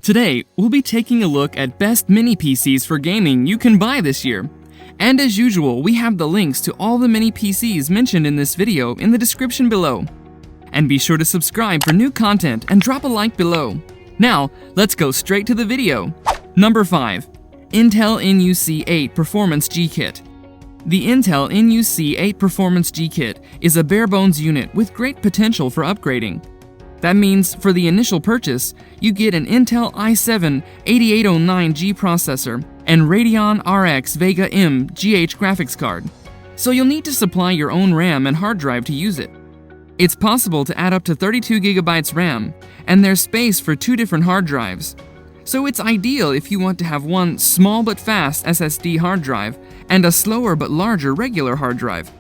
Today, we'll be taking a look at best mini PCs for gaming you can buy this year. And as usual, we have the links to all the mini PCs mentioned in this video in the description below. And be sure to subscribe for new content and drop a like below. Now, let's go straight to the video. Number 5. Intel NUC 8 Performance G-Kit. The Intel NUC 8 Performance G-Kit is a bare-bones unit with great potential for upgrading. That means, for the initial purchase, you get an Intel i7-8809G processor and Radeon RX Vega M GH graphics card. So you'll need to supply your own RAM and hard drive to use it. It's possible to add up to 32GB RAM, and there's space for 2 different hard drives. So it's ideal if you want to have one small but fast SSD hard drive and a slower but larger regular hard drive.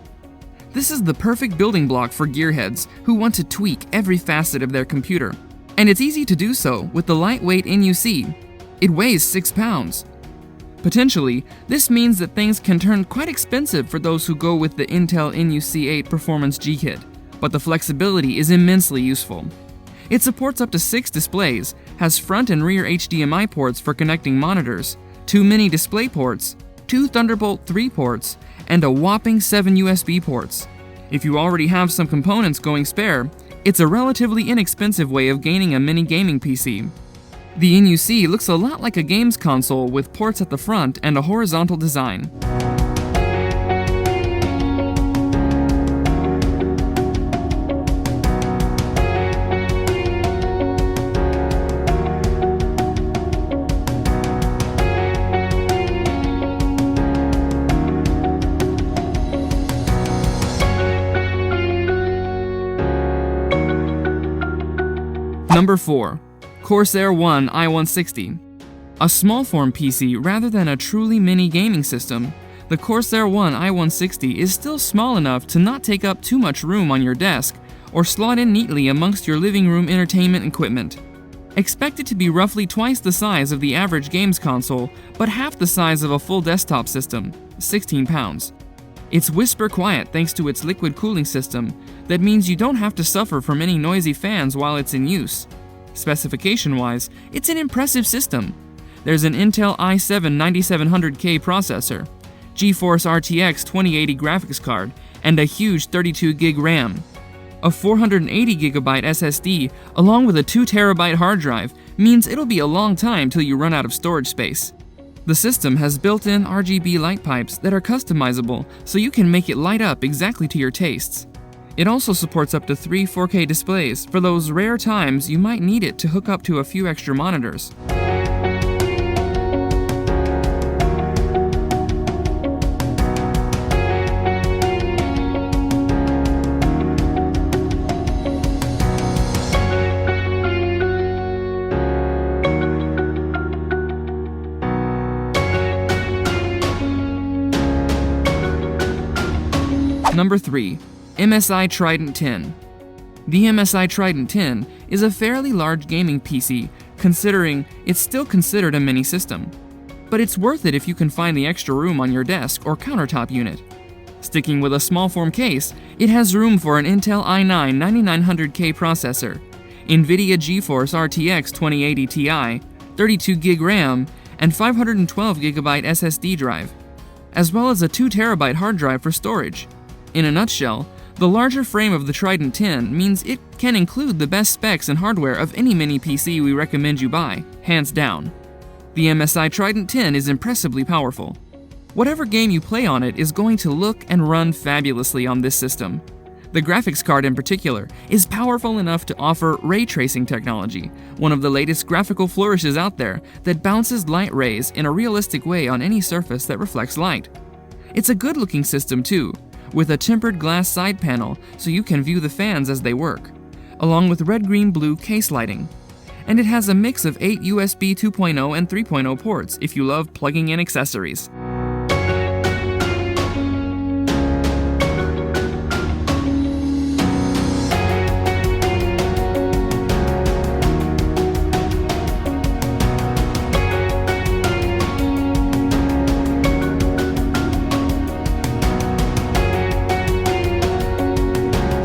This is the perfect building block for gearheads who want to tweak every facet of their computer. And it's easy to do so with the lightweight NUC. It weighs 6 pounds. Potentially, this means that things can turn quite expensive for those who go with the Intel NUC 8 Performance G-Kit, but the flexibility is immensely useful. It supports up to 6 displays, has front and rear HDMI ports for connecting monitors, 2 mini display ports, 2 Thunderbolt 3 ports, and a whopping 7 USB ports. If you already have some components going spare, it's a relatively inexpensive way of gaining a mini gaming PC. The NUC looks a lot like a games console with ports at the front and a horizontal design. Number 4. Corsair One i160. A small-form PC rather than a truly mini gaming system, the Corsair One i160 is still small enough to not take up too much room on your desk or slot in neatly amongst your living room entertainment equipment. Expect it to be roughly twice the size of the average games console, but half the size of a full desktop system, 16 pounds. It's whisper quiet thanks to its liquid cooling system. That means you don't have to suffer from any noisy fans while it's in use. Specification-wise, it's an impressive system. There's an Intel i7-9700K processor, GeForce RTX 2080 graphics card, and a huge 32GB RAM. A 480GB SSD along with a 2TB hard drive means it'll be a long time till you run out of storage space. The system has built-in RGB light pipes that are customizable so you can make it light up exactly to your tastes. It also supports up to 3 4K displays for those rare times you might need it to hook up to a few extra monitors. Number 3. MSI Trident 10. The MSI Trident 10 is a fairly large gaming PC, considering it's still considered a mini system. But it's worth it if you can find the extra room on your desk or countertop unit. Sticking with a small form case, it has room for an Intel i9-9900K processor, NVIDIA GeForce RTX 2080 Ti, 32GB RAM, and 512GB SSD drive, as well as a 2TB hard drive for storage. In a nutshell, the larger frame of the Trident 10 means it can include the best specs and hardware of any mini PC we recommend you buy, hands down. The MSI Trident 10 is impressively powerful. Whatever game you play on it is going to look and run fabulously on this system. The graphics card in particular is powerful enough to offer ray tracing technology, one of the latest graphical flourishes out there that bounces light rays in a realistic way on any surface that reflects light. It's a good-looking system too, with a tempered glass side panel so you can view the fans as they work, along with red-green-blue case lighting. And it has a mix of 8 USB 2.0 and 3.0 ports if you love plugging in accessories.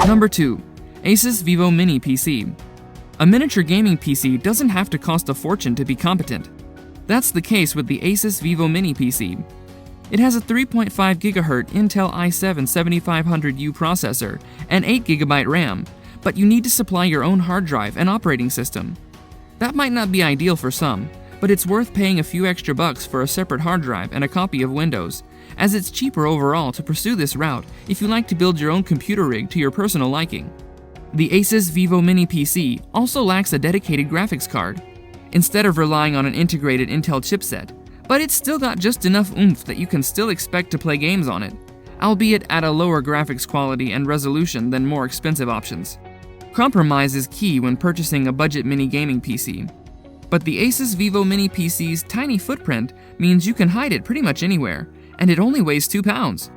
Number 2. Asus Vivo Mini PC. A miniature gaming PC doesn't have to cost a fortune to be competent. That's the case with the Asus Vivo Mini PC. It has a 3.5 GHz Intel i7-7500U processor and 8GB RAM, but you need to supply your own hard drive and operating system. That might not be ideal for some, but it's worth paying a few extra bucks for a separate hard drive and a copy of Windows, as it's cheaper overall to pursue this route if you like to build your own computer rig to your personal liking. The Asus Vivo Mini PC also lacks a dedicated graphics card, instead of relying on an integrated Intel chipset, but it's still got just enough oomph that you can still expect to play games on it, albeit at a lower graphics quality and resolution than more expensive options. Compromise is key when purchasing a budget mini gaming PC. But the Asus Vivo Mini PC's tiny footprint means you can hide it pretty much anywhere, and it only weighs 2 pounds.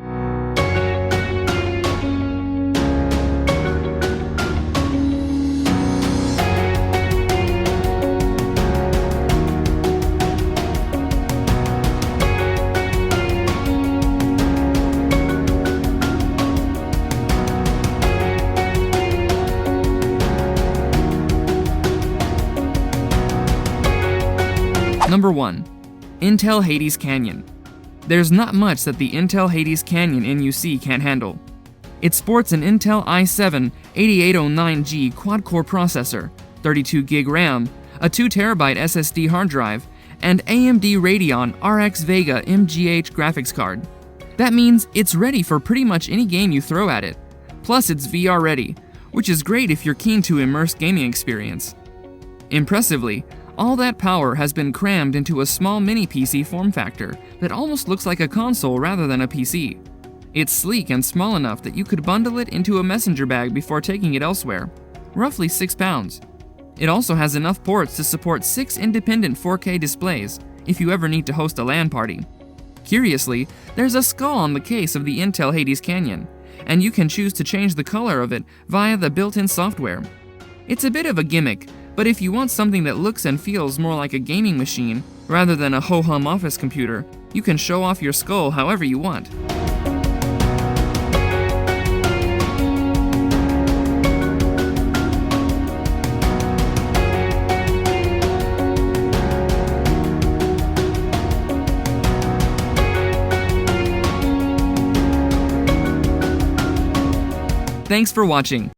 Number 1. Intel Hades Canyon. There's not much that the Intel Hades Canyon NUC can't handle. It sports an Intel i7-8809G quad-core processor, 32GB RAM, a 2TB SSD hard drive, and AMD Radeon RX Vega MGH graphics card. That means it's ready for pretty much any game you throw at it. Plus it's VR ready, which is great if you're keen to immerse gaming experience. Impressively, all that power has been crammed into a small mini PC form factor that almost looks like a console rather than a PC. It's sleek and small enough that you could bundle it into a messenger bag before taking it elsewhere, roughly 6 pounds. It also has enough ports to support 6 independent 4K displays if you ever need to host a LAN party. Curiously, there's a skull on the case of the Intel Hades Canyon, and you can choose to change the color of it via the built-in software. It's a bit of a gimmick, but if you want something that looks and feels more like a gaming machine rather than a ho-hum office computer, you can show off your skull however you want. Thanks for watching.